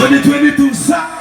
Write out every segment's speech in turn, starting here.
2022 ça.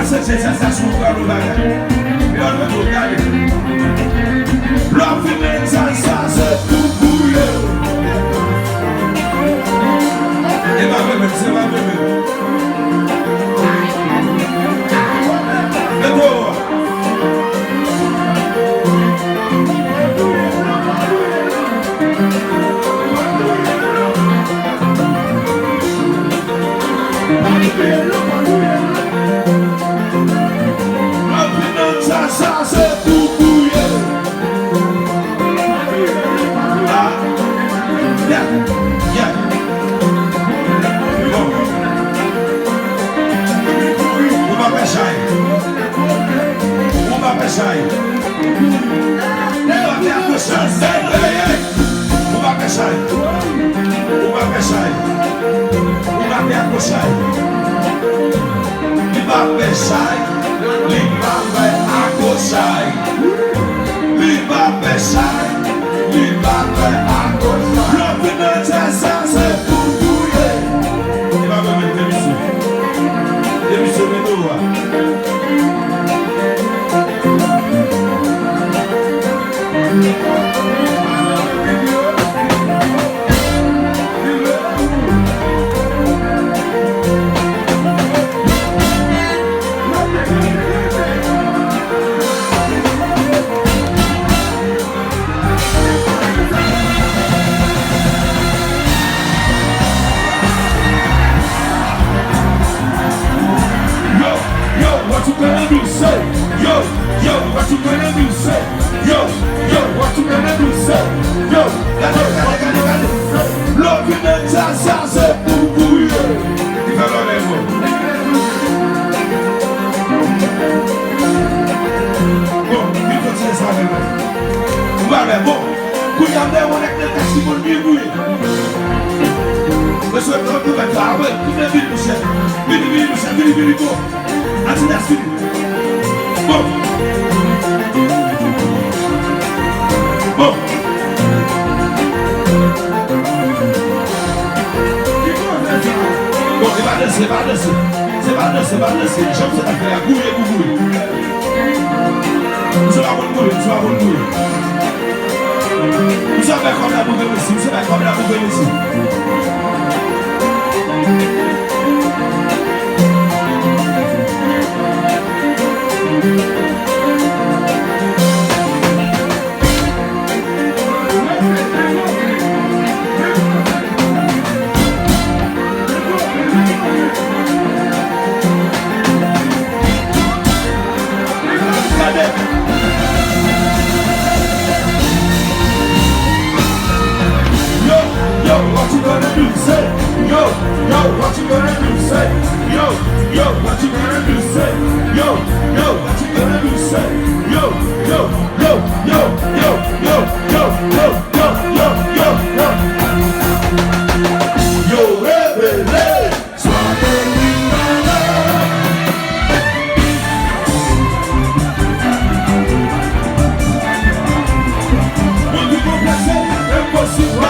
cette sensation pour nous bagarre. Mais on veut regarder. L'homme fait ça, c'est tout pour eux. Et ma bébé, c'est ma bébé. Mais bon. Ça c'est tout bouillé. Ah, yeah, yeah. Bon. On va faire ça. On va faire ça. On va faire ça. On va faire ça. On va faire ça. On va faire ça. Il va faire ça. Liba akosai, liba pesai, liba akosai. L'opinion c'est pour bouiller. Il va me mettre des missions de nous. What you gonna do? Say, yo, what you gonna do? Say, yo, what you gonna do? Say, yo, love in the ça c'est pour bouiller. Il va dans les mots. Bon, il faut tirer ça avec moi. On va aller, bon, quand il y a des gens qui ont testimonié bouiller. Monsieur le président, il va ouais, tout est vite, monsieur. Vite, bon. Bon. Bon. Bon, il va descer. C'est pas descer. J'aime cette affaire. Bouille. Nous allons mourir. Nous allons comme la bouille ici. What you gonna do? Say, yo, what you gonna do? Say, yo, what you gonna do? Say, yo, what you gonna do? Say, yo. Yo, révélé, sois béni, on dit qu'on place impossible.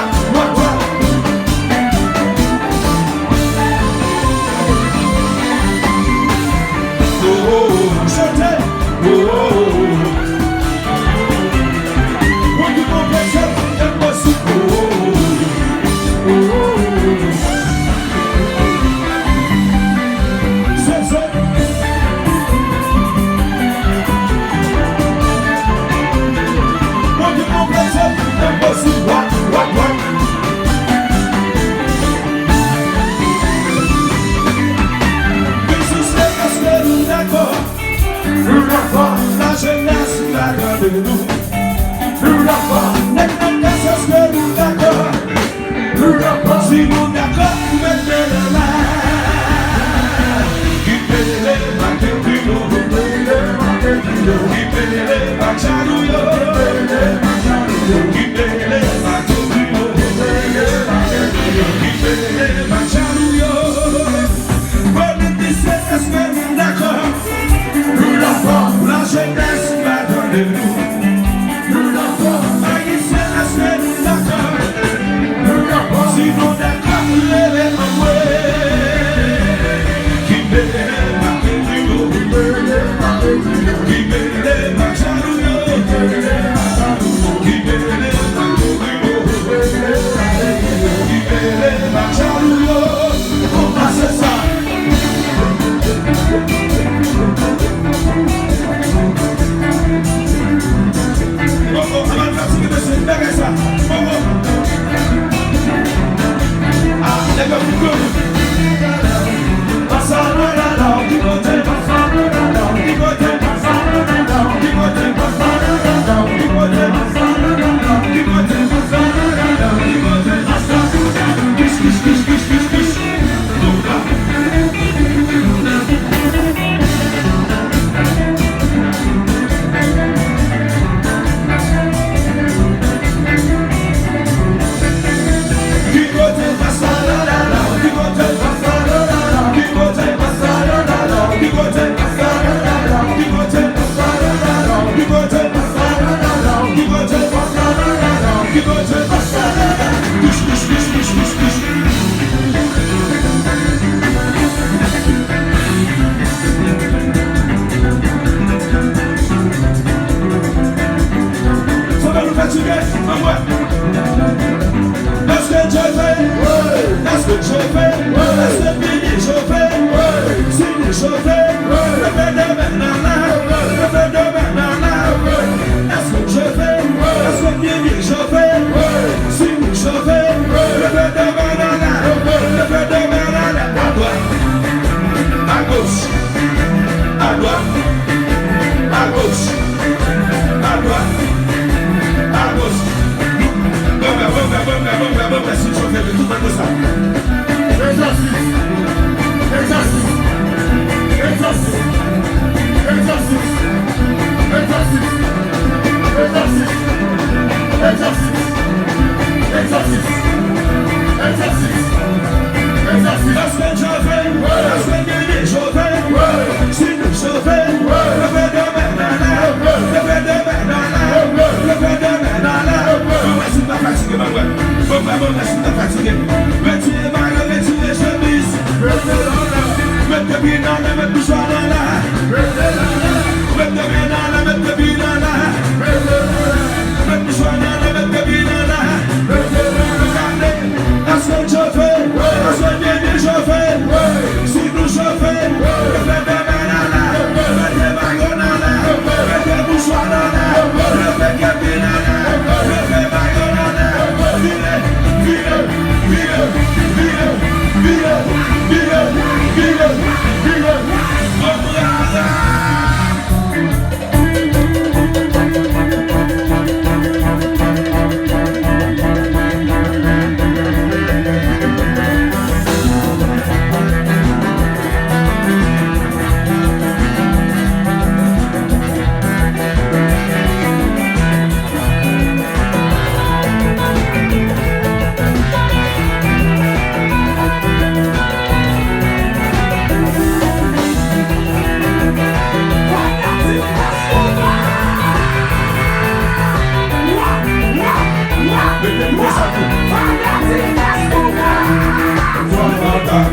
Si nous d'accord, mettez la main. Qui peut les battre plus lourd, qui peut les battre chalouillot, qui peut les battre plus lourd, qui peut les battre chalouillot. Bonne 17, est-ce que nous d'accord? Nous l'avons, la jeunesse va donner nous. Nous l'avons, levez de maintenant, levez de maintenant. Est-ce que je fais, est-ce que bien je fais, si je fais, levez de maintenant, levez de maintenant. À droite, à gauche, à droite, à gauche, à droite, à gauche. Bon, si je fais de tout le monde ça. Exercice, exercice, exercice, exercice, exercice, exercice, exercice, exercice, exercice, exercice. Est-ce que je fais, est-ce que je fais, si je fais, levez de maintenant, levez de maintenant, levez de maintenant. Je suis pas fatigué, ma voix. Bon, je suis pas fatigué. Mais tu es malade, mais tu es chemise. Mets tes billes dans la, mets tes choix dans la. Mets tes billes dans la, mets tes billes dans la. Mets tes choix dans la, mets tes billes dans la. Regardez, est-ce que je fais, est-ce que bien je fais, si nous je fais, levez de banana, mets tes maillots dans la, mets tes mouchoirs dans la, levez tes billes dans la, levez maillots dans la.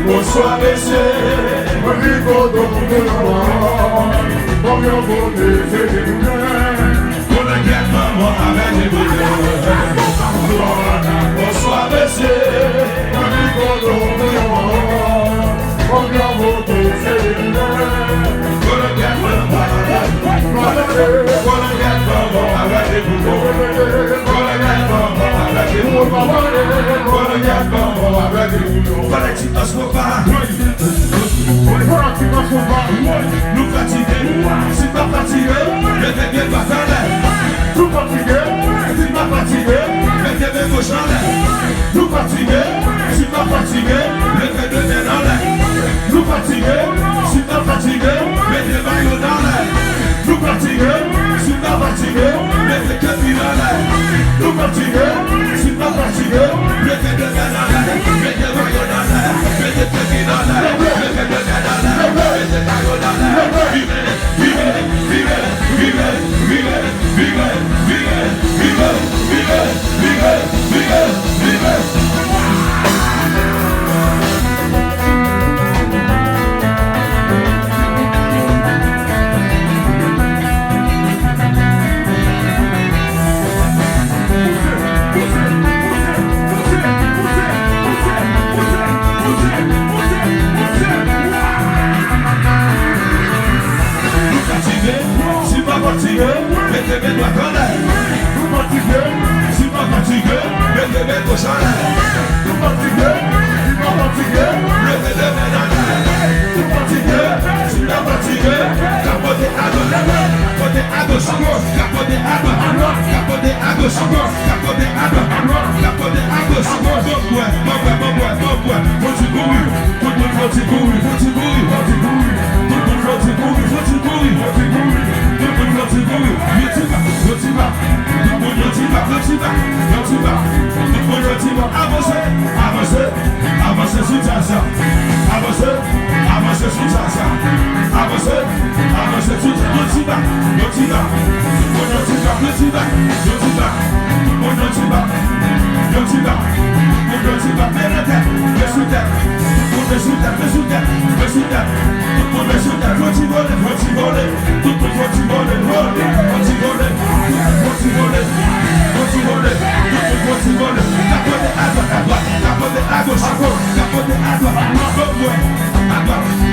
Bonsoir messieurs, rico de l'or, comme on vous dit, pour le guet maman avec les bonheurs. Bonsoir messieurs, rico de l'or, comme on vous dit, pour le guet maman avec les bonheurs. Nous fatigués, si pas fatigué, mettez bien pas dans l'air. Nous fatigués, si pas fatigué, mettez bien gauche dans l'air. Nous fatigués, si pas fatigué, mettez deux mains dans l'air. Nous fatigués, si pas fatigué, mettez maillot dans l'air. Nous fatigués, si pas fatigué, mettez que pied dans l'air. Nous fatigués, si pas fatigué, mettez deux mains dans l'air. Mettez maillot dans l'air, mettez que pied dans l'air. Mettez deux mains dans l'air, mettez maillot dans l'air. Vivez, vivez, vivez, vivez, vivez, vivez, vivez, vivez, vivez, vivez, vivez, vivez. Fatigué, mettez mes doigts en l'air. Vous fatigué, si pas fatigué, mettez mes gauches en l'air. Vous fatigué, si pas fatigué, mettez les mains en l'air. Vous fatigué, si pas fatigué, capotez à gauche, capotez à gauche, capotez à droite, capotez à gauche, capotez à droite, capotez à gauche. Bon point, faut-tu courir, faut-tu courir, faut-tu courir, faut-tu courir, faut-tu courir, faut-tu courir, faut-tu courir. Avancez sous ta ça. Avancez sous ta ça. Avancez sous ta à gauche, à droite, à droite.